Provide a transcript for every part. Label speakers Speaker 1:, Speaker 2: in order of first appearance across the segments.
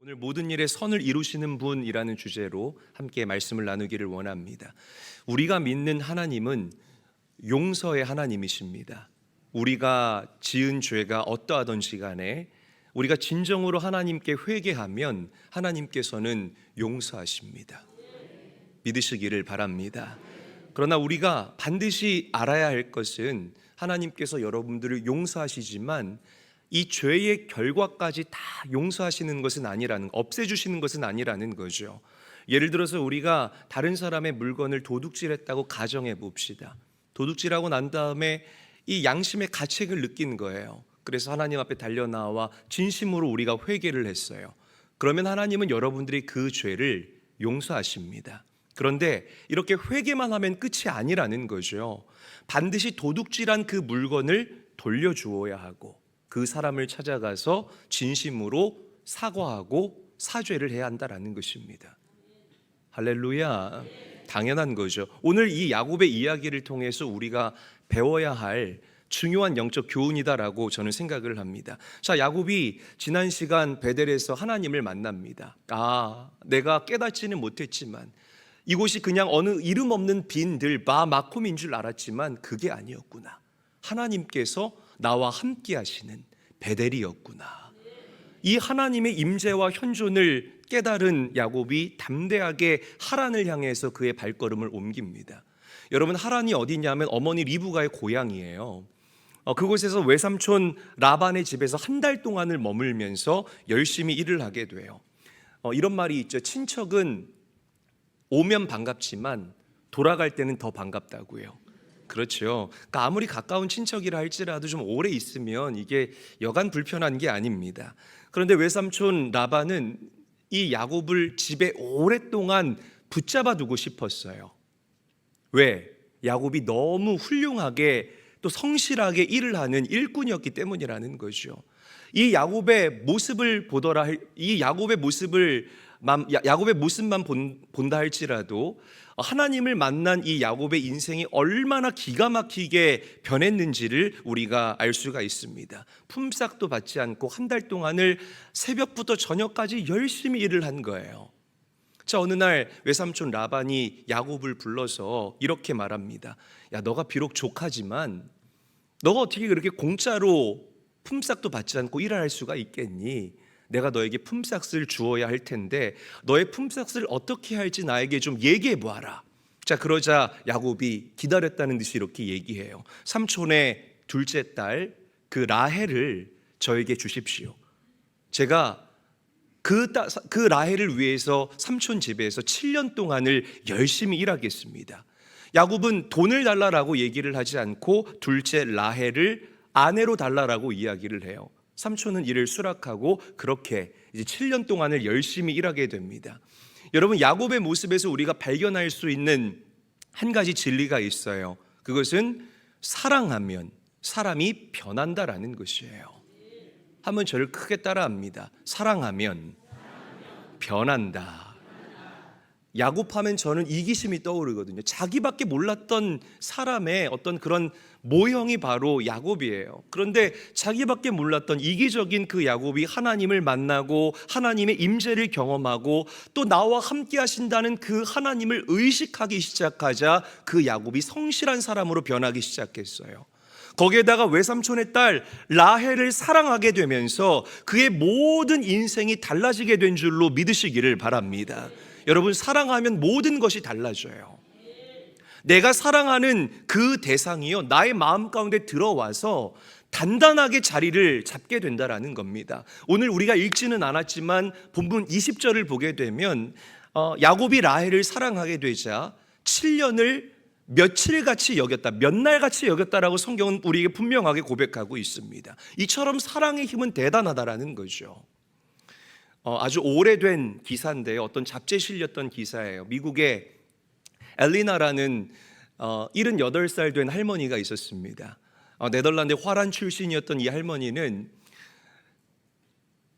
Speaker 1: 오늘 모든 일에 선을 이루시는 분이라는 주제로 함께 말씀을 나누기를 원합니다. 우리가 믿는 하나님은 용서의 하나님이십니다. 우리가 지은 죄가 어떠하든지 간에 우리가 진정으로 하나님께 회개하면 하나님께서는 용서하십니다. 믿으시기를 바랍니다. 그러나 우리가 반드시 알아야 할 것은 하나님께서 여러분들을 용서하시지만 이 죄의 결과까지 다 용서하시는 것은 아니라는, 없애주시는 것은 아니라는 거죠. 예를 들어서 우리가 다른 사람의 물건을 도둑질했다고 가정해 봅시다. 도둑질하고 난 다음에 이 양심의 가책을 느낀 거예요. 그래서 하나님 앞에 달려나와 진심으로 우리가 회개를 했어요. 그러면 하나님은 여러분들이 그 죄를 용서하십니다. 그런데 이렇게 회개만 하면 끝이 아니라는 거죠. 반드시 도둑질한 그 물건을 돌려주어야 하고 그 사람을 찾아가서 진심으로 사과하고 사죄를 해야 한다는 것입니다. 할렐루야. 당연한 거죠. 오늘 이 야곱의 이야기를 통해서 우리가 배워야 할 중요한 영적 교훈이다라고 저는 생각을 합니다. 자, 야곱이 지난 시간 베델에서 하나님을 만납니다. 내가 깨닫지는 못했지만 이곳이 그냥 어느 이름 없는 빈들 마콤인 줄 알았지만 그게 아니었구나. 하나님께서 나와 함께 하시는 베델이었구나. 이 하나님의 임재와 현존을 깨달은 야곱이 담대하게 하란을 향해서 그의 발걸음을 옮깁니다. 여러분, 하란이 어디냐면 어머니 리브가의 고향이에요. 그곳에서 외삼촌 라반의 집에서 한 달 동안을 머물면서 열심히 일을 하게 돼요. 이런 말이 있죠. 친척은 오면 반갑지만 돌아갈 때는 더 반갑다고요. 그렇죠. 그러니까 아무리 가까운 친척이라 할지라도 좀 오래 있으면 이게 여간 불편한 게 아닙니다. 그런데 외삼촌 라반은 이 야곱을 집에 오랫동안 붙잡아 두고 싶었어요. 왜? 야곱이 너무 훌륭하게 또 성실하게 일을 하는 일꾼이었기 때문이라는 거죠. 이 야곱의 모습을 보더라, 이 야곱의 모습만 본다 할지라도 하나님을 만난 이 야곱의 인생이 얼마나 기가 막히게 변했는지를 우리가 알 수가 있습니다. 품삯도 받지 않고 한 달 동안을 새벽부터 저녁까지 열심히 일을 한 거예요. 자, 어느 날 외삼촌 라반이 야곱을 불러서 이렇게 말합니다. 야, 너가 비록 조카지만 너가 어떻게 그렇게 공짜로 품삯도 받지 않고 일을 할 수가 있겠니? 내가 너에게 품삯을 주어야 할 텐데 너의 품삯을 어떻게 할지 나에게 좀 얘기해 보아라. 자, 그러자 야곱이 기다렸다는 듯이 이렇게 얘기해요. 삼촌의 둘째 딸 그 라헬을 저에게 주십시오. 제가 그 라헬을 위해서 삼촌 집에서 7년 동안을 열심히 일하겠습니다. 야곱은 돈을 달라라고 얘기를 하지 않고 둘째 라헬을 아내로 달라라고 이야기를 해요. 삼촌은 이를 수락하고 그렇게 이제 7년 동안을 열심히 일하게 됩니다. 여러분, 야곱의 모습에서 우리가 발견할 수 있는 한 가지 진리가 있어요. 그것은 사랑하면 사람이 변한다라는 것이에요. 한번 저를 크게 따라합니다. 사랑하면 변한다. 야곱하면 저는 이기심이 떠오르거든요. 자기밖에 몰랐던 사람의 어떤 그런 모형이 바로 야곱이에요. 그런데 자기밖에 몰랐던 이기적인 그 야곱이 하나님을 만나고 하나님의 임재를 경험하고 또 나와 함께 하신다는 그 하나님을 의식하기 시작하자 그 야곱이 성실한 사람으로 변하기 시작했어요. 거기에다가 외삼촌의 딸 라헬을 사랑하게 되면서 그의 모든 인생이 달라지게 된 줄로 믿으시기를 바랍니다. 여러분, 사랑하면 모든 것이 달라져요. 내가 사랑하는 그 대상이요, 나의 마음 가운데 들어와서 단단하게 자리를 잡게 된다라는 겁니다. 오늘 우리가 읽지는 않았지만 본문 20절을 보게 되면 야곱이 라헬을 사랑하게 되자 7년을 며칠같이 여겼다, 몇 날같이 여겼다라고 성경은 우리에게 분명하게 고백하고 있습니다. 이처럼 사랑의 힘은 대단하다라는 거죠. 아주 오래된 기사인데 어떤 잡지에 실렸던 기사예요. 미국의 엘리나라는 78살 된 할머니가 있었습니다. 네덜란드 화란 출신이었던 이 할머니는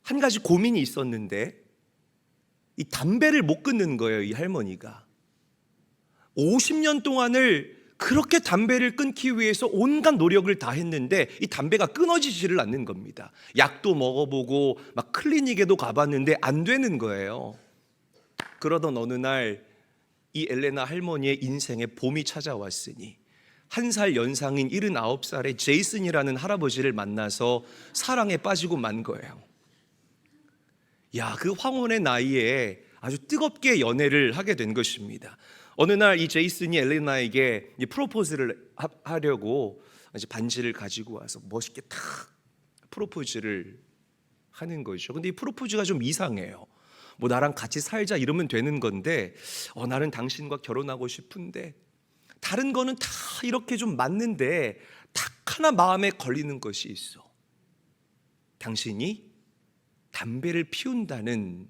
Speaker 1: 한 가지 고민이 있었는데 이 담배를 못 끊는 거예요. 이 할머니가 50년 동안을 그렇게 담배를 끊기 위해서 온갖 노력을 다 했는데 이 담배가 끊어지지를 않는 겁니다. 약도 먹어보고 막 클리닉에도 가봤는데 안 되는 거예요. 그러던 어느 날 이 엘레나 할머니의 인생에 봄이 찾아왔으니 1살 연상인 79살의 제이슨이라는 할아버지를 만나서 사랑에 빠지고 만 거예요. 야, 그 황혼의 나이에 아주 뜨겁게 연애를 하게 된 것입니다. 어느 날 이 제이슨이 엘레나에게 프로포즈를 하려고 이제 반지를 가지고 와서 멋있게 탁 프로포즈를 하는 거죠. 근데 이 프로포즈가 좀 이상해요. 뭐 나랑 같이 살자 이러면 되는 건데 나는 당신과 결혼하고 싶은데, 다른 거는 다 이렇게 좀 맞는데 딱 하나 마음에 걸리는 것이 있어. 당신이 담배를 피운다는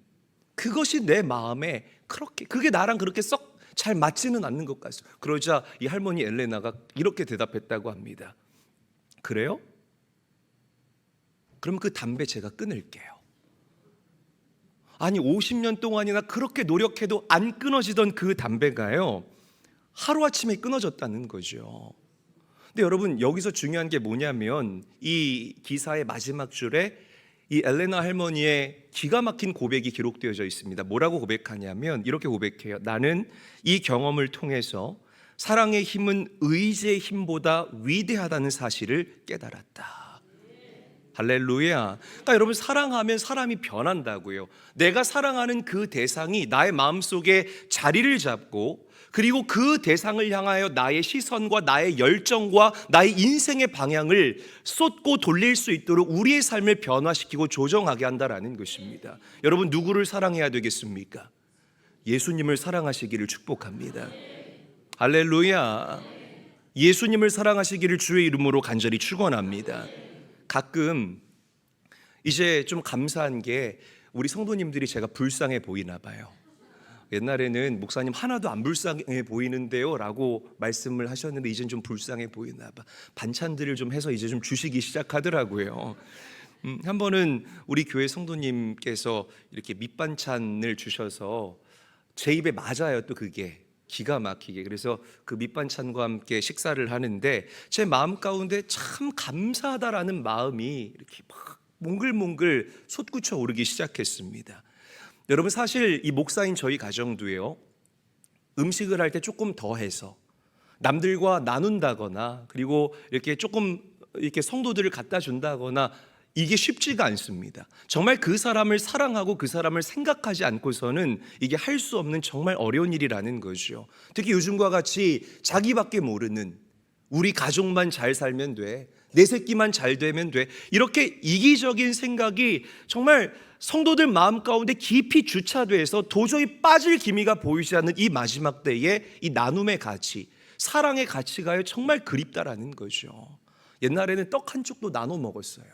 Speaker 1: 그것이 내 마음에 그게 나랑 그렇게 썩 잘 맞지는 않는 것 같습니다. 그러자 이 할머니 엘레나가 이렇게 대답했다고 합니다. 그래요? 그럼 그 담배 제가 끊을게요. 아니 50년 동안이나 그렇게 노력해도 안 끊어지던 그 담배가요, 하루아침에 끊어졌다는 거죠. 근데 여러분, 여기서 중요한 게 뭐냐면 이 기사의 마지막 줄에 이 엘레나 할머니의 기가 막힌 고백이 기록되어져 있습니다. 뭐라고 고백하냐면 이렇게 고백해요. 나는 이 경험을 통해서 사랑의 힘은 의지의 힘보다 위대하다는 사실을 깨달았다. 할렐루야. 그러니까 여러분, 사랑하면 사람이 변한다고요. 내가 사랑하는 그 대상이 나의 마음속에 자리를 잡고, 그리고 그 대상을 향하여 나의 시선과 나의 열정과 나의 인생의 방향을 쏟고 돌릴 수 있도록 우리의 삶을 변화시키고 조정하게 한다라는 것입니다. 여러분, 누구를 사랑해야 되겠습니까? 예수님을 사랑하시기를 축복합니다. 할렐루야. 예수님을 사랑하시기를 주의 이름으로 간절히 축원합니다. 가끔 이제 좀 감사한 게 우리 성도님들이 제가 불쌍해 보이나 봐요. 옛날에는 목사님 하나도 안 불쌍해 보이는데요 라고 말씀을 하셨는데 이제는 좀 불쌍해 보이나 봐. 반찬들을 좀 해서 이제 좀 주시기 시작하더라고요. 한 번은 우리 교회 성도님께서 이렇게 밑반찬을 주셔서 제 입에 맞아요. 또 그게 기가 막히게. 그래서 그 밑반찬과 함께 식사를 하는데 제 마음 가운데 참 감사하다라는 마음이 이렇게 막 몽글몽글 솟구쳐 오르기 시작했습니다. 여러분, 사실 이 목사인 저희 가정도요, 음식을 할 때 조금 더해서 남들과 나눈다거나 그리고 이렇게 조금 이렇게 성도들을 갖다 준다거나 이게 쉽지가 않습니다. 정말 그 사람을 사랑하고 그 사람을 생각하지 않고서는 이게 할 수 없는 정말 어려운 일이라는 거죠. 특히 요즘과 같이 자기밖에 모르는 우리 가족만 잘 살면 돼, 내 새끼만 잘 되면 돼, 이렇게 이기적인 생각이 정말 성도들 마음 가운데 깊이 주차돼서 도저히 빠질 기미가 보이지 않는 이 마지막 때에 이 나눔의 가치, 사랑의 가치가 정말 그립다라는 거죠. 옛날에는 떡 한 쪽도 나눠 먹었어요.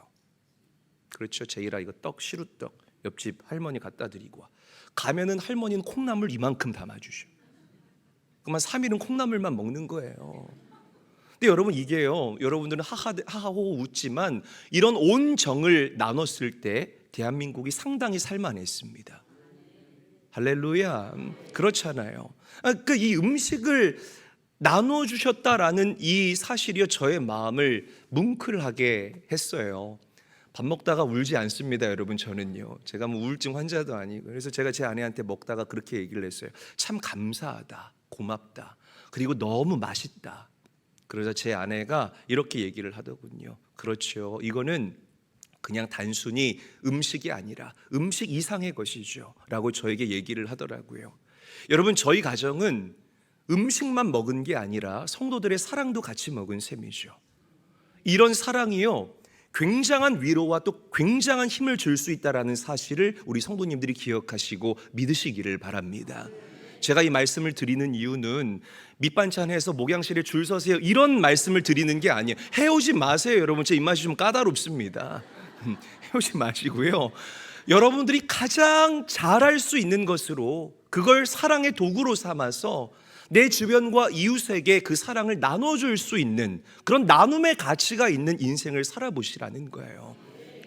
Speaker 1: 그렇죠. 제이라 이거 떡, 시루떡 옆집 할머니 갖다 드리고 와. 가면은 할머니는 콩나물 이만큼 담아주셔. 그만 3일은 콩나물만 먹는 거예요. 근데 여러분, 이게요, 여러분들은 하하호호 웃지만 이런 온 정을 나눴을 때 대한민국이 상당히 살만했습니다. 할렐루야. 그렇잖아요. 이 음식을 나눠주셨다라는 이 사실이요, 저의 마음을 뭉클하게 했어요. 밥 먹다가 울지 않습니다, 여러분. 저는요, 제가 뭐 우울증 환자도 아니고. 그래서 제가 제 아내한테 먹다가 그렇게 얘기를 했어요. 참 감사하다, 고맙다, 그리고 너무 맛있다. 그러자 제 아내가 이렇게 얘기를 하더군요. 그렇죠, 이거는 그냥 단순히 음식이 아니라 음식 이상의 것이죠 라고 저에게 얘기를 하더라고요. 여러분, 저희 가정은 음식만 먹은 게 아니라 성도들의 사랑도 같이 먹은 셈이죠. 이런 사랑이요, 굉장한 위로와 또 굉장한 힘을 줄 수 있다는 사실을 우리 성도님들이 기억하시고 믿으시기를 바랍니다. 제가 이 말씀을 드리는 이유는 밑반찬해서 목양실에 줄 서세요 이런 말씀을 드리는 게 아니에요. 해오지 마세요, 여러분. 제 입맛이 좀 까다롭습니다. 해오지 마시고요, 여러분들이 가장 잘할 수 있는 것으로 그걸 사랑의 도구로 삼아서 내 주변과 이웃에게 그 사랑을 나눠줄 수 있는 그런 나눔의 가치가 있는 인생을 살아보시라는 거예요.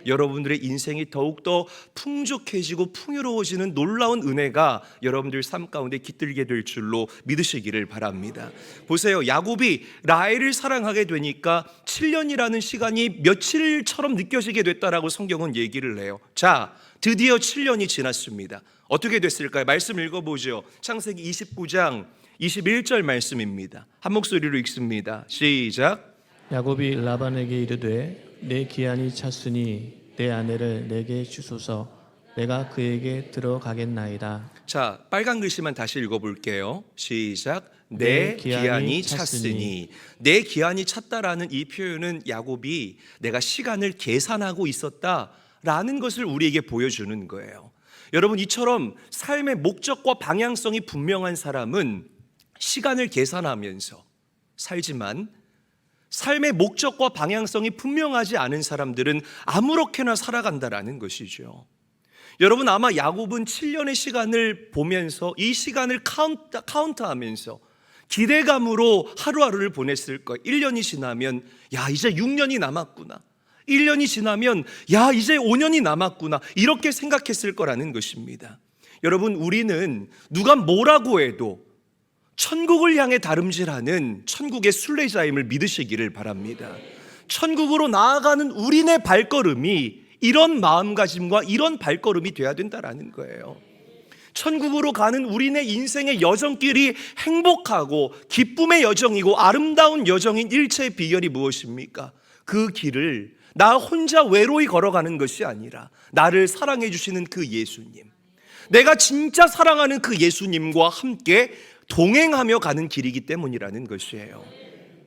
Speaker 1: 여러분들의 인생이 더욱더 풍족해지고 풍요로워지는 놀라운 은혜가 여러분들 삶 가운데 깃들게 될 줄로 믿으시기를 바랍니다. 보세요. 야곱이 라헬을 사랑하게 되니까 7년이라는 시간이 며칠처럼 느껴지게 됐다라고 성경은 얘기를 해요. 자, 드디어 7년이 지났습니다. 어떻게 됐을까요? 말씀 읽어보죠. 창세기 29장 21절 말씀입니다. 한 목소리로 읽습니다. 시작.
Speaker 2: 야곱이 라반에게 이르되 내 기한이 찼으니 내 아내를 내게 주소서. 내가 그에게 들어가겠나이다.
Speaker 1: 자, 빨간 글씨만 다시 읽어볼게요. 시작. 내 기한이 찼으니. 내 기한이 찼다라는 이 표현은 야곱이 내가 시간을 계산하고 있었다라는 것을 우리에게 보여주는 거예요. 여러분, 이처럼 삶의 목적과 방향성이 분명한 사람은 시간을 계산하면서 살지만 삶의 목적과 방향성이 분명하지 않은 사람들은 아무렇게나 살아간다라는 것이죠. 여러분, 아마 야곱은 7년의 시간을 보면서 이 시간을 카운트하면서 기대감으로 하루하루를 보냈을 거예요. 1년이 지나면 야, 이제 6년이 남았구나. 1년이 지나면 야, 이제 5년이 남았구나. 이렇게 생각했을 거라는 것입니다. 여러분, 우리는 누가 뭐라고 해도 천국을 향해 다름질하는 천국의 순례자임을 믿으시기를 바랍니다. 천국으로 나아가는 우리네 발걸음이 이런 마음가짐과 이런 발걸음이 돼야 된다라는 거예요. 천국으로 가는 우리네 인생의 여정길이 행복하고 기쁨의 여정이고 아름다운 여정인 일체의 비결이 무엇입니까? 그 길을 나 혼자 외로이 걸어가는 것이 아니라 나를 사랑해 주시는 그 예수님, 내가 진짜 사랑하는 그 예수님과 함께 동행하며 가는 길이기 때문이라는 것이에요.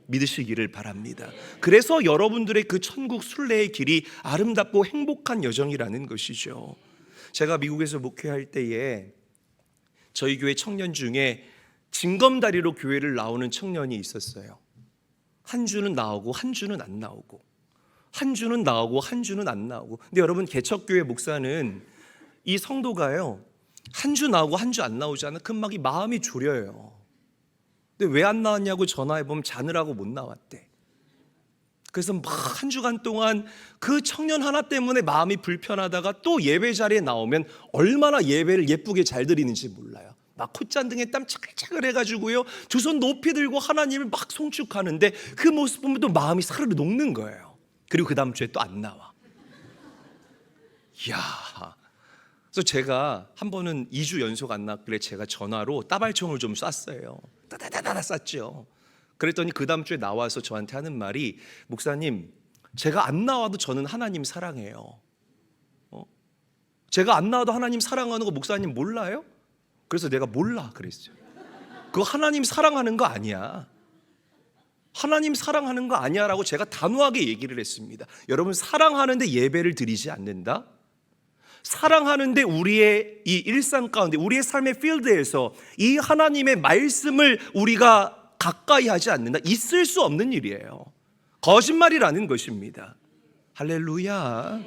Speaker 1: 믿으시기를 바랍니다. 그래서 여러분들의 그 천국 순례의 길이 아름답고 행복한 여정이라는 것이죠. 제가 미국에서 목회할 때에 저희 교회 청년 중에 징검다리로 교회를 나오는 청년이 있었어요. 한 주는 나오고 한 주는 안 나오고, 한 주는 나오고 한 주는 안 나오고. 근데 여러분, 개척교회 목사는 이 성도가요, 한 주 나오고 한 주 안 나오잖아. 그 막 이 마음이 졸여요. 근데 왜 안 나왔냐고 전화해보면 자느라고 못 나왔대. 그래서 막 한 주간 동안 그 청년 하나 때문에 마음이 불편하다가 또 예배 자리에 나오면 얼마나 예배를 예쁘게 잘 드리는지 몰라요. 막 콧잔등에 땀 차글차글 해가지고요, 두 손 높이 들고 하나님을 막 송축하는데 그 모습 보면 또 마음이 사르르 녹는 거예요. 그리고 그 다음 주에 또 안 나와. 이야. 그래서 제가 한 번은 2주 연속 안 나왔길래 제가 전화로 따발총을 좀 쐈어요. 따다다다다 쐈죠. 그랬더니 그 다음 주에 나와서 저한테 하는 말이, 목사님, 제가 안 나와도 저는 하나님 사랑해요. 제가 안 나와도 하나님 사랑하는 거 목사님 몰라요? 그래서 내가 몰라 그랬어요. 그거 하나님 사랑하는 거 아니야. 하나님 사랑하는 거 아니야 라고 제가 단호하게 얘기를 했습니다. 여러분, 사랑하는데 예배를 드리지 않는다? 사랑하는데 우리의 이 일상 가운데, 우리의 삶의 필드에서 이 하나님의 말씀을 우리가 가까이 하지 않는다? 있을 수 없는 일이에요. 거짓말이라는 것입니다. 할렐루야.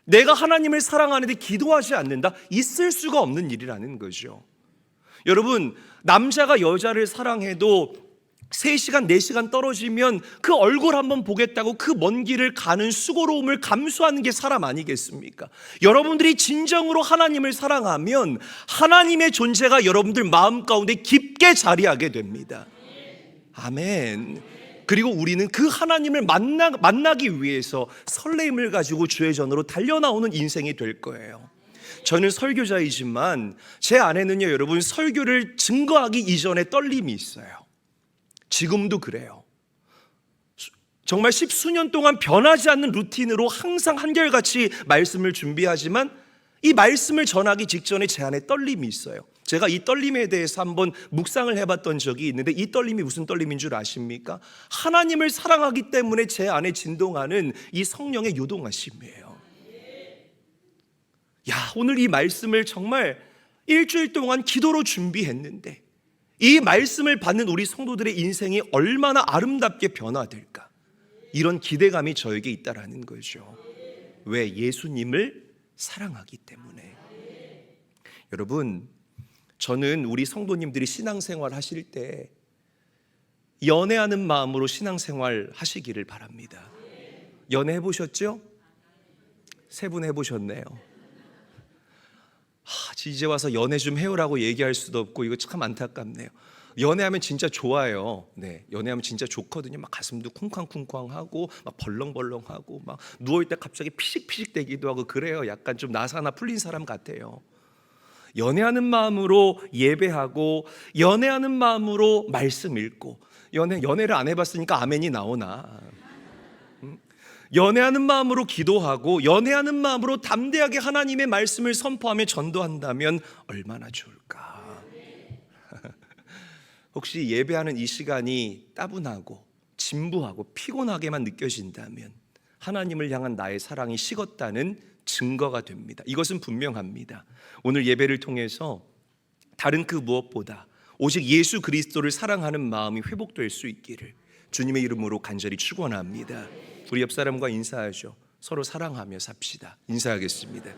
Speaker 1: 내가 하나님을 사랑하는데 기도하지 않는다? 있을 수가 없는 일이라는 거죠. 여러분, 남자가 여자를 사랑해도 3시간, 4시간 떨어지면 그 얼굴 한번 보겠다고 그 먼 길을 가는 수고로움을 감수하는 게 사람 아니겠습니까? 여러분들이 진정으로 하나님을 사랑하면 하나님의 존재가 여러분들 마음 가운데 깊게 자리하게 됩니다. 아멘. 그리고 우리는 그 하나님을 만나기 위해서 설레임을 가지고 주의 전으로 달려나오는 인생이 될 거예요. 저는 설교자이지만 제 안에는요, 여러분, 설교를 증거하기 이전에 떨림이 있어요. 지금도 그래요. 정말 10수년 동안 변하지 않는 루틴으로 항상 한결같이 말씀을 준비하지만 이 말씀을 전하기 직전에 제 안에 떨림이 있어요. 제가 이 떨림에 대해서 한번 묵상을 해봤던 적이 있는데, 이 떨림이 무슨 떨림인 줄 아십니까? 하나님을 사랑하기 때문에 제 안에 진동하는 이 성령의 요동하심이에요. 야, 오늘 이 말씀을 정말 일주일 동안 기도로 준비했는데 이 말씀을 받는 우리 성도들의 인생이 얼마나 아름답게 변화될까, 이런 기대감이 저에게 있다라는 거죠. 왜? 예수님을 사랑하기 때문에. 여러분, 저는 우리 성도님들이 신앙생활 하실 때 연애하는 마음으로 신앙생활 하시기를 바랍니다. 연애해 보셨죠? 세 분 해보셨네요. 이제 와서 연애 좀 해요라고 얘기할 수도 없고 이거 참 안타깝네요. 연애하면 진짜 좋아요. 네, 연애하면 진짜 좋거든요. 막 가슴도 쿵쾅쿵쾅하고 막 벌렁벌렁하고 막 누워 있다 갑자기 피식피식 대기도 하고 그래요. 약간 좀 나사나 풀린 사람 같아요. 연애하는 마음으로 예배하고 연애하는 마음으로 말씀 읽고 연애를 안 해봤으니까 아멘이 나오나? 연애하는 마음으로 기도하고 연애하는 마음으로 담대하게 하나님의 말씀을 선포하며 전도한다면 얼마나 좋을까? 혹시 예배하는 이 시간이 따분하고 진부하고 피곤하게만 느껴진다면 하나님을 향한 나의 사랑이 식었다는 증거가 됩니다. 이것은 분명합니다. 오늘 예배를 통해서 다른 그 무엇보다 오직 예수 그리스도를 사랑하는 마음이 회복될 수 있기를 주님의 이름으로 간절히 축원합니다. 우리 옆 사람과 인사하죠. 서로 사랑하며 삽시다. 인사하겠습니다.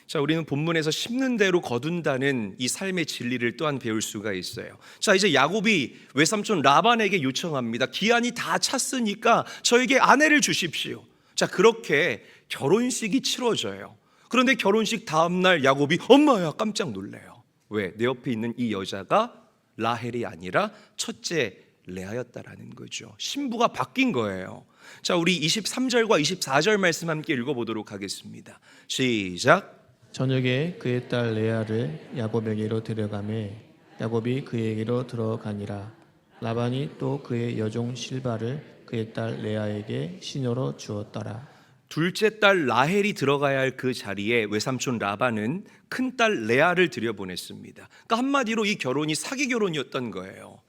Speaker 1: 자, 우리는 본문에서 심는 대로 거둔다는 이 삶의 진리를 또한 배울 수가 있어요. 자, 이제 야곱이 외삼촌 라반에게 요청합니다. 기한이 다 찼으니까 저에게 아내를 주십시오. 자, 그렇게 결혼식이 치러져요. 그런데 결혼식 다음날 야곱이 엄마야 깜짝 놀래요. 왜? 내 옆에 있는 이 여자가 라헬이 아니라 첫째 레아였다라는 거죠. 신부가 바뀐 거예요. 자, 우리 23절과 24절 말씀 함께 읽어보도록 하겠습니다. 시작.
Speaker 2: 저녁에 그의 딸 레아를 야곱에게로 데려가매 야곱이 그에게로 들어가니라. 라반이 또 그의 여종 실바를 그의 딸 레아에게 시녀로 주었더라.
Speaker 1: 둘째 딸 라헬이 들어가야 할 그 자리에 외삼촌 라반은 큰딸 레아를 들여보냈습니다. 그러니까 한마디로 이 결혼이 사기 결혼이었던 거예요.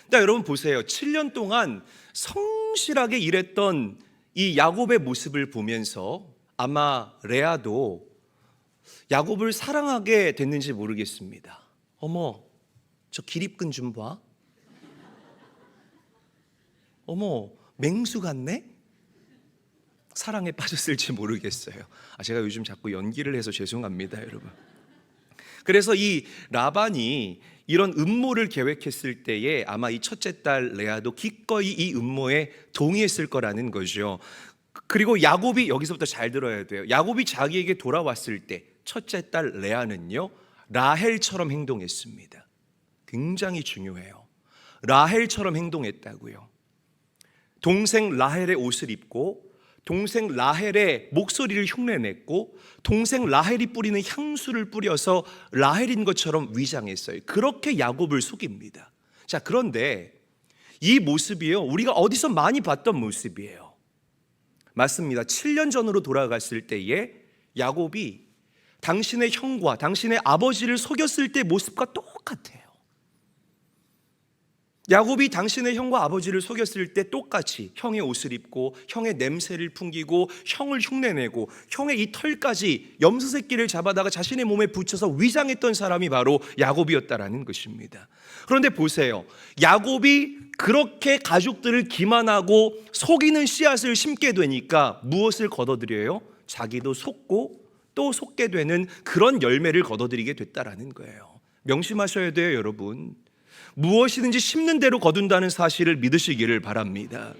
Speaker 1: 그러니까 여러분 보세요. 7년 동안 성실하게 일했던 이 야곱의 모습을 보면서 아마 레아도 야곱을 사랑하게 됐는지 모르겠습니다. 어머, 저 기립근 좀 봐. 어머, 맹수 같네? 사랑에 빠졌을지 모르겠어요. 제가 요즘 자꾸 연기를 해서 죄송합니다, 여러분. 그래서 이 라반이 이런 음모를 계획했을 때에 아마 이 첫째 딸 레아도 기꺼이 이 음모에 동의했을 거라는 거죠. 그리고 야곱이 여기서부터 잘 들어야 돼요. 야곱이 자기에게 돌아왔을 때 첫째 딸 레아는요 라헬처럼 행동했습니다. 굉장히 중요해요. 라헬처럼 행동했다고요. 동생 라헬의 옷을 입고 동생 라헬의 목소리를 흉내냈고 동생 라헬이 뿌리는 향수를 뿌려서 라헬인 것처럼 위장했어요. 그렇게 야곱을 속입니다. 자, 그런데 이 모습이요 우리가 어디서 많이 봤던 모습이에요. 맞습니다. 7년 전으로 돌아갔을 때에 야곱이 당신의 형과 당신의 아버지를 속였을 때 모습과 똑같아요. 야곱이 당신의 형과 아버지를 속였을 때 똑같이 형의 옷을 입고 형의 냄새를 풍기고 형을 흉내내고 형의 이 털까지 염소 새끼를 잡아다가 자신의 몸에 붙여서 위장했던 사람이 바로 야곱이었다라는 것입니다. 그런데 보세요. 야곱이 그렇게 가족들을 기만하고 속이는 씨앗을 심게 되니까 무엇을 거둬들여요? 자기도 속고 또 속게 되는 그런 열매를 거둬들이게 됐다라는 거예요. 명심하셔야 돼요, 여러분. 무엇이든지 심는 대로 거둔다는 사실을 믿으시기를 바랍니다.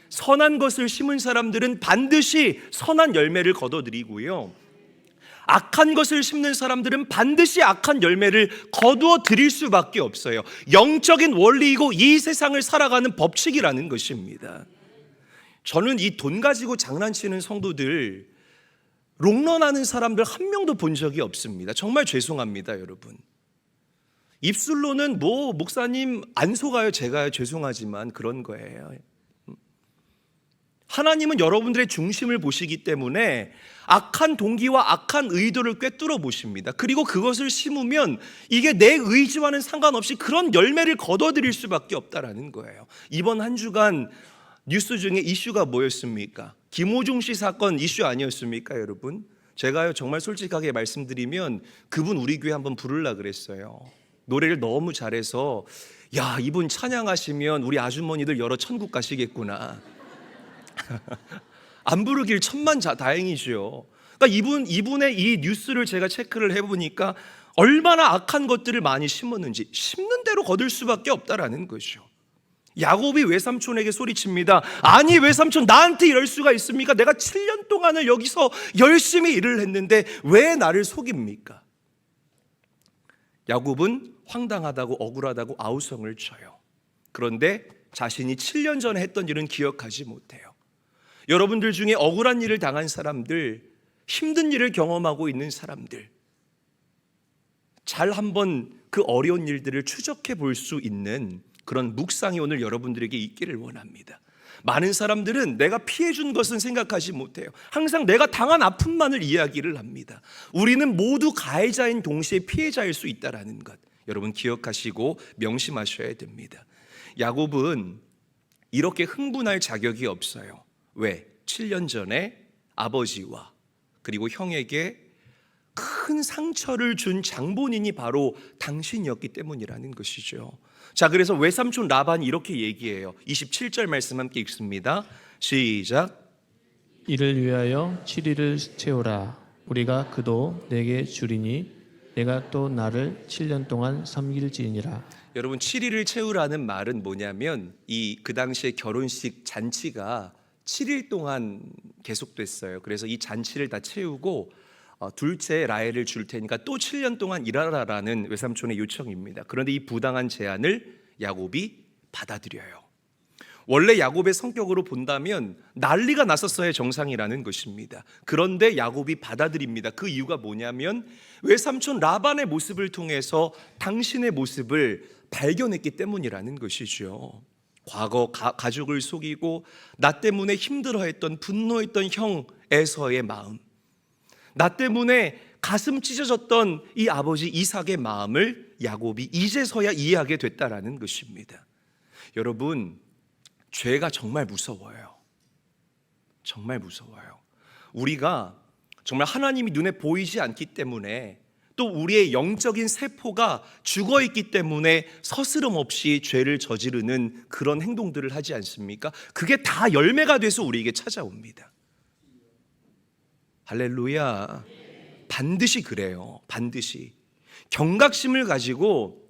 Speaker 1: 선한 것을 심은 사람들은 반드시 선한 열매를 거둬들이고요, 악한 것을 심는 사람들은 반드시 악한 열매를 거두어 드릴 수밖에 없어요. 영적인 원리이고 이 세상을 살아가는 법칙이라는 것입니다. 저는 이 돈 가지고 장난치는 성도들, 롱런하는 사람들 한 명도 본 적이 없습니다. 정말 죄송합니다, 여러분. 입술로는 뭐 목사님 안 속아요, 제가요, 죄송하지만 그런 거예요. 하나님은 여러분들의 중심을 보시기 때문에 악한 동기와 악한 의도를 꿰뚫어 보십니다. 그리고 그것을 심으면 이게 내 의지와는 상관없이 그런 열매를 거둬들일 수밖에 없다라는 거예요. 이번 한 주간 뉴스 중에 이슈가 뭐였습니까? 김호중 씨 사건 이슈 아니었습니까, 여러분? 제가요 정말 솔직하게 말씀드리면 그분 우리 교회 한번 부르려고 그랬어요. 노래를 너무 잘해서 야, 이분 찬양하시면 우리 아주머니들 여러 천국 가시겠구나. 안 부르길 천만다행이죠. 그러니까 이분의 이 뉴스를 제가 체크를 해보니까 얼마나 악한 것들을 많이 심었는지 심는 대로 거둘 수밖에 없다라는 거죠. 야곱이 외삼촌에게 소리칩니다. 아니, 외삼촌, 나한테 이럴 수가 있습니까? 내가 7년 동안을 여기서 열심히 일을 했는데 왜 나를 속입니까? 야곱은 황당하다고 억울하다고 아우성을 쳐요. 그런데 자신이 7년 전에 했던 일은 기억하지 못해요. 여러분들 중에 억울한 일을 당한 사람들, 힘든 일을 경험하고 있는 사람들, 잘 한번 그 어려운 일들을 추적해 볼 수 있는 그런 묵상이 오늘 여러분들에게 있기를 원합니다. 많은 사람들은 내가 피해준 것은 생각하지 못해요. 항상 내가 당한 아픔만을 이야기를 합니다. 우리는 모두 가해자인 동시에 피해자일 수 있다는 것, 여러분 기억하시고 명심하셔야 됩니다. 야곱은 이렇게 흥분할 자격이 없어요. 왜? 7년 전에 아버지와 그리고 형에게 큰 상처를 준 장본인이 바로 당신이었기 때문이라는 것이죠. 자, 그래서 외삼촌 라반이 이렇게 얘기해요. 27절 말씀 함께 읽습니다. 시작.
Speaker 2: 이를 위하여 7일을 채우라. 우리가 그도 내게 주리니 내가 또 나를 7년 동안 섬길지니라.
Speaker 1: 여러분, 7일을 채우라는 말은 뭐냐면 그 당시에 결혼식 잔치가 7일 동안 계속됐어요. 그래서 이 잔치를 다 채우고 둘째 라헬을 줄 테니까 또 7년 동안 일하라라는 외삼촌의 요청입니다. 그런데 이 부당한 제안을 야곱이 받아들여요. 원래 야곱의 성격으로 본다면 난리가 났었어야 정상이라는 것입니다. 그런데 야곱이 받아들입니다. 그 이유가 뭐냐면 외삼촌 라반의 모습을 통해서 당신의 모습을 발견했기 때문이라는 것이죠. 과거 가족을 속이고 나 때문에 힘들어했던, 분노했던 형 에서의 마음, 나 때문에 가슴 찢어졌던 이 아버지 이삭의 마음을 야곱이 이제서야 이해하게 됐다라는 것입니다. 여러분, 죄가 정말 무서워요. 정말 무서워요. 우리가 정말 하나님이 눈에 보이지 않기 때문에, 또 우리의 영적인 세포가 죽어 있기 때문에 서스럼 없이 죄를 저지르는 그런 행동들을 하지 않습니까? 그게 다 열매가 돼서 우리에게 찾아옵니다. 할렐루야. 반드시 그래요. 반드시 경각심을 가지고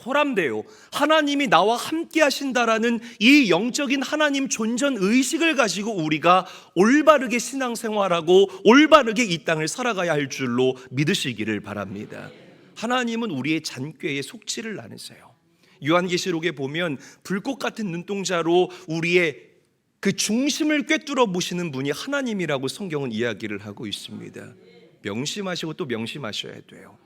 Speaker 1: 호람되어 하나님이 나와 함께 하신다라는 이 영적인 하나님 존전 의식을 가지고 우리가 올바르게 신앙생활하고 올바르게 이 땅을 살아가야 할 줄로 믿으시기를 바랍니다. 하나님은 우리의 잔꾀에 속지를 않으세요. 요한계시록에 보면 불꽃 같은 눈동자로 우리의 그 중심을 꿰뚫어 보시는 분이 하나님이라고 성경은 이야기를 하고 있습니다. 명심하시고 또 명심하셔야 돼요.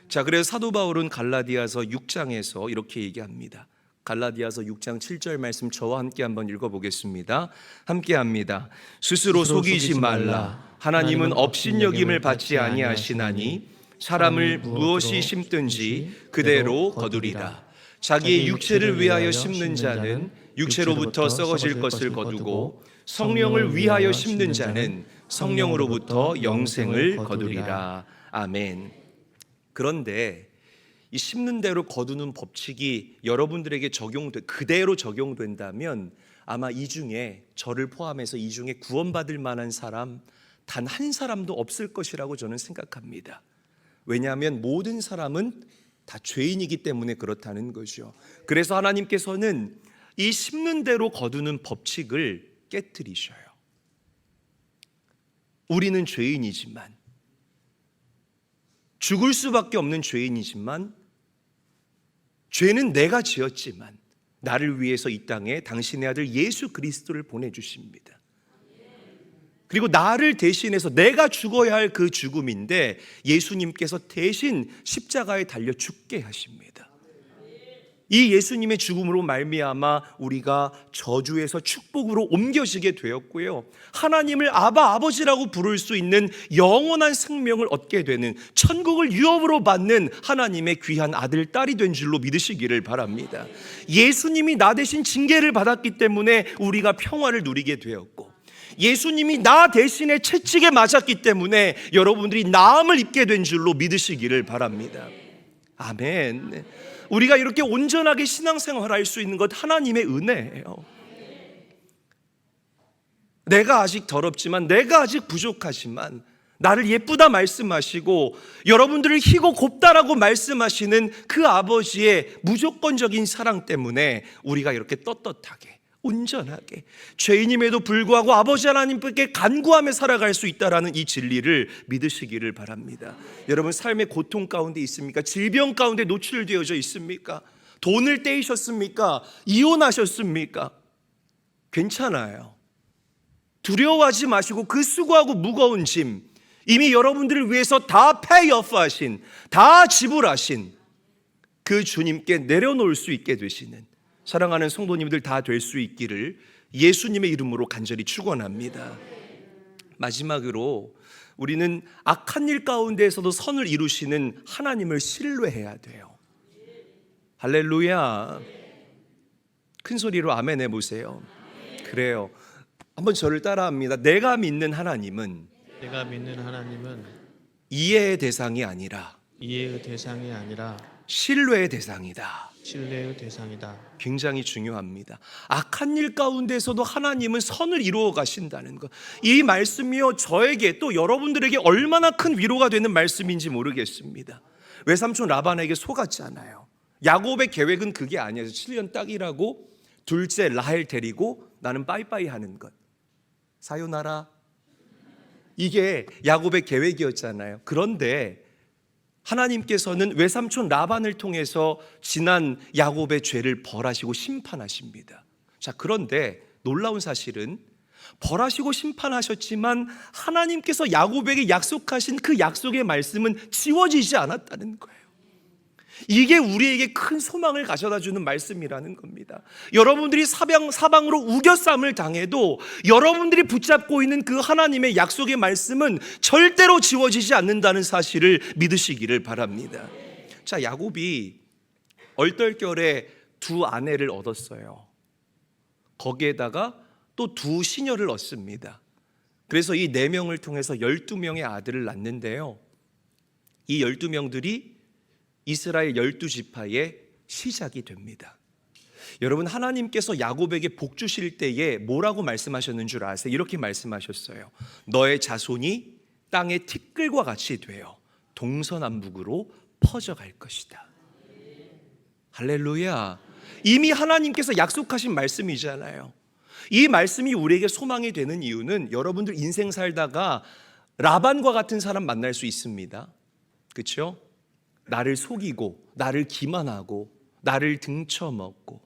Speaker 1: 자, 그래서 사도 바울은 갈라디아서 6장에서 이렇게 얘기합니다. 갈라디아서 6장 7절 말씀 저와 함께 한번 읽어보겠습니다. 함께 합니다. 스스로 속이지 말라. 하나님은 업신여김을 받지 아니하시나니 사람을 무엇이 심든지 그대로 거두리라. 자기의 육체를 위하여 심는 자는 육체로부터 썩어질 것을 거두고 성령을 위하여 심는 자는 성령으로부터 영생을 거두리라. 아멘. 그런데 이 심는 대로 거두는 법칙이 여러분들에게 그대로 적용된다면 아마 이 중에 저를 포함해서 이 중에 구원받을 만한 사람 단 한 사람도 없을 것이라고 저는 생각합니다. 왜냐하면 모든 사람은 다 죄인이기 때문에 그렇다는 거죠. 그래서 하나님께서는 이 심는 대로 거두는 법칙을 깨트리셔요. 우리는 죄인이지만, 죽을 수밖에 없는 죄인이지만, 죄는 내가 지었지만 나를 위해서 이 땅에 당신의 아들 예수 그리스도를 보내주십니다. 그리고 나를 대신해서 내가 죽어야 할 그 죽음인데 예수님께서 대신 십자가에 달려 죽게 하십니다. 이 예수님의 죽음으로 말미암아 우리가 저주에서 축복으로 옮겨지게 되었고요, 하나님을 아바 아버지라고 부를 수 있는 영원한 생명을 얻게 되는, 천국을 유업으로 받는 하나님의 귀한 아들 딸이 된 줄로 믿으시기를 바랍니다. 예수님이 나 대신 징계를 받았기 때문에 우리가 평화를 누리게 되었고, 예수님이 나 대신에 채찍에 맞았기 때문에 여러분들이 나음을 입게 된 줄로 믿으시기를 바랍니다. 아멘. 우리가 이렇게 온전하게 신앙생활할 수 있는 것 하나님의 은혜예요. 내가 아직 더럽지만, 내가 아직 부족하지만, 나를 예쁘다 말씀하시고 여러분들을 희고 곱다라고 말씀하시는 그 아버지의 무조건적인 사랑 때문에 우리가 이렇게 떳떳하게 온전하게 죄인임에도 불구하고 아버지 하나님께 간구하며 살아갈 수 있다라는 이 진리를 믿으시기를 바랍니다. 여러분 삶의 고통 가운데 있습니까? 질병 가운데 노출되어져 있습니까? 돈을 떼이셨습니까? 이혼하셨습니까? 괜찮아요. 두려워하지 마시고 그 수고하고 무거운 짐 이미 여러분들을 위해서 다 페이오프 하신, 다 지불하신 그 주님께 내려놓을 수 있게 되시는 사랑하는 성도님들 다 될 수 있기를 예수님의 이름으로 간절히 축원합니다. 마지막으로 우리는 악한 일 가운데에서도 선을 이루시는 하나님을 신뢰해야 돼요. 할렐루야. 큰 소리로 아멘 해보세요. 그래요. 한번 저를 따라합니다. 내가 믿는 하나님은 이해의 대상이 아니라 신뢰의 대상이다. 굉장히 중요합니다. 악한 일 가운데서도 하나님은 선을 이루어 가신다는 것. 이 말씀이요 저에게 또 여러분들에게 얼마나 큰 위로가 되는 말씀인지 모르겠습니다. 외삼촌 라반에게 속았잖아요. 야곱의 계획은 그게 아니에요. 7년 딱 일하고 둘째 라헬 데리고 나는 빠이빠이 하는 것. 사요나라. 이게 야곱의 계획이었잖아요. 그런데 하나님께서는 외삼촌 라반을 통해서 지난 야곱의 죄를 벌하시고 심판하십니다. 자, 그런데 놀라운 사실은 벌하시고 심판하셨지만 하나님께서 야곱에게 약속하신 그 약속의 말씀은 지워지지 않았다는 거예요. 이게 우리에게 큰 소망을 가져다주는 말씀이라는 겁니다. 여러분들이 사방으로 우겨쌈을 당해도 여러분들이 붙잡고 있는 그 하나님의 약속의 말씀은 절대로 지워지지 않는다는 사실을 믿으시기를 바랍니다. 자, 야곱이 얼떨결에 두 아내를 얻었어요. 거기에다가 또 두 시녀를 얻습니다. 그래서 이 4명을 통해서 12명의 아들을 낳는데요, 이 12명들이 이스라엘 12지파의 시작이 됩니다. 여러분, 하나님께서 야곱에게 복 주실 때에 뭐라고 말씀하셨는 줄 아세요? 이렇게 말씀하셨어요. 너의 자손이 땅의 티끌과 같이 되어 동서남북으로 퍼져갈 것이다. 할렐루야. 이미 하나님께서 약속하신 말씀이잖아요. 이 말씀이 우리에게 소망이 되는 이유는 여러분들 인생 살다가 라반과 같은 사람 만날 수 있습니다. 그렇죠? 나를 속이고 나를 기만하고 나를 등쳐먹고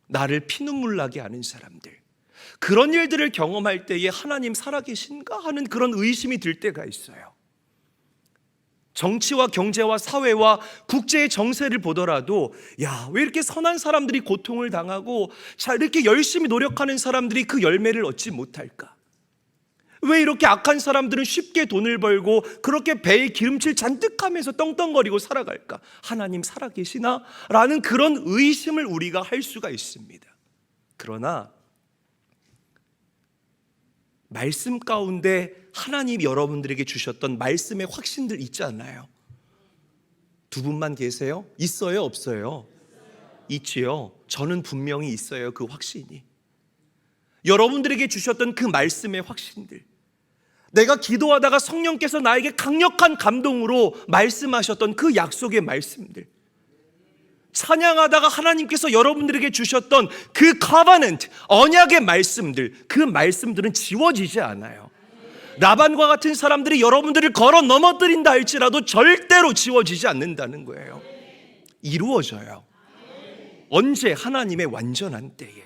Speaker 1: 나를 피눈물 나게 하는 사람들, 그런 일들을 경험할 때에 하나님 살아계신가 하는 그런 의심이 들 때가 있어요. 정치와 경제와 사회와 국제의 정세를 보더라도 야, 왜 이렇게 선한 사람들이 고통을 당하고 자, 이렇게 열심히 노력하는 사람들이 그 열매를 얻지 못할까? 왜 이렇게 악한 사람들은 쉽게 돈을 벌고 그렇게 배에 기름칠 잔뜩 하면서 떵떵거리고 살아갈까? 하나님 살아계시나? 라는 그런 의심을 우리가 할 수가 있습니다. 그러나 말씀 가운데 하나님 여러분들에게 주셨던 말씀의 확신들 있잖아요. 두 분만 계세요? 있어요? 없어요? 있지요. 저는 분명히 있어요. 그 확신이. 여러분들에게 주셨던 그 말씀의 확신들, 내가 기도하다가 성령께서 나에게 강력한 감동으로 말씀하셨던 그 약속의 말씀들, 찬양하다가 하나님께서 여러분들에게 주셨던 그 covenant, 언약의 말씀들, 그 말씀들은 지워지지 않아요. 라반과 같은 사람들이 여러분들을 걸어 넘어뜨린다 할지라도 절대로 지워지지 않는다는 거예요. 이루어져요. 언제? 하나님의 완전한 때에.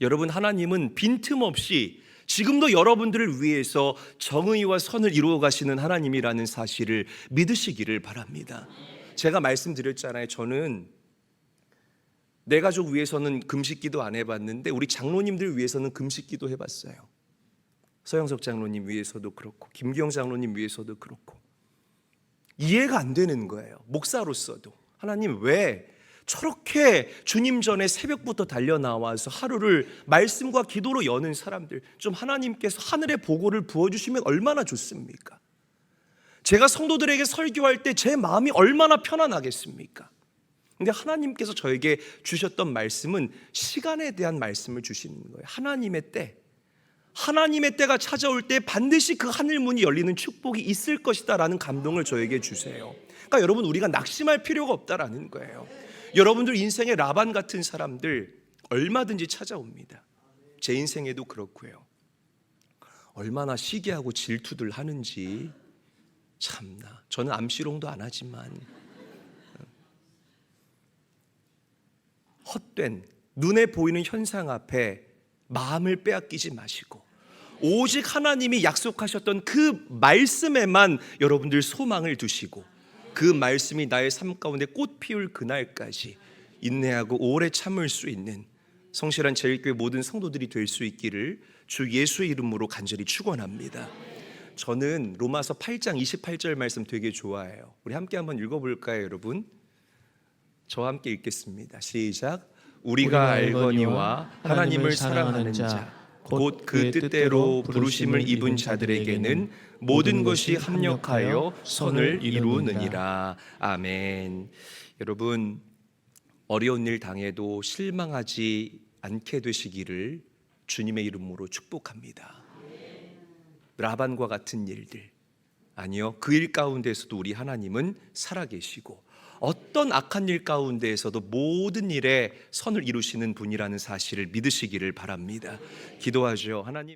Speaker 1: 여러분, 하나님은 빈틈없이 지금도 여러분들을 위해서 정의와 선을 이루어 가시는 하나님이라는 사실을 믿으시기를 바랍니다. 제가 말씀드렸잖아요. 저는 내 가족 위해서는 금식기도 안 해봤는데 우리 장로님들 위해서는 금식기도 해봤어요. 서영석 장로님 위해서도 그렇고 김기영 장로님 위해서도 그렇고 이해가 안 되는 거예요. 목사로서도 하나님 왜 저렇게 주님 전에 새벽부터 달려나와서 하루를 말씀과 기도로 여는 사람들 좀 하나님께서 하늘의 보고를 부어주시면 얼마나 좋습니까? 제가 성도들에게 설교할 때 제 마음이 얼마나 편안하겠습니까? 근데 하나님께서 저에게 주셨던 말씀은 시간에 대한 말씀을 주시는 거예요. 하나님의 때, 하나님의 때가 찾아올 때 반드시 그 하늘 문이 열리는 축복이 있을 것이다라는 감동을 저에게 주세요. 그러니까 여러분, 우리가 낙심할 필요가 없다라는 거예요. 여러분들 인생의 라반 같은 사람들 얼마든지 찾아옵니다. 제 인생에도 그렇고요. 얼마나 시기하고 질투들 하는지 참나. 저는 암시롱도 안 하지만 헛된 눈에 보이는 현상 앞에 마음을 빼앗기지 마시고 오직 하나님이 약속하셨던 그 말씀에만 여러분들 소망을 두시고 그 말씀이 나의 삶 가운데 꽃 피울 그날까지 인내하고 오래 참을 수 있는 성실한 제일교회 모든 성도들이 될 수 있기를 주 예수의 이름으로 간절히 축원합니다. 저는 로마서 8장 28절 말씀 되게 좋아해요. 우리 함께 한번 읽어볼까요, 여러분? 저와 함께 읽겠습니다. 시작. 우리가 알거니와 하나님을 사랑하는 자 곧 그 뜻대로 부르심을 입은 자들에게는 모든 것이 합력하여 선을 이루느니라. 아멘. 여러분, 어려운 일 당해도 실망하지 않게 되시기를 주님의 이름으로 축복합니다. 라반과 같은 일들, 아니요, 그 일 가운데에서도 우리 하나님은 살아계시고 어떤 악한 일 가운데에서도 모든 일에 선을 이루시는 분이라는 사실을 믿으시기를 바랍니다. 기도하죠. 하나님.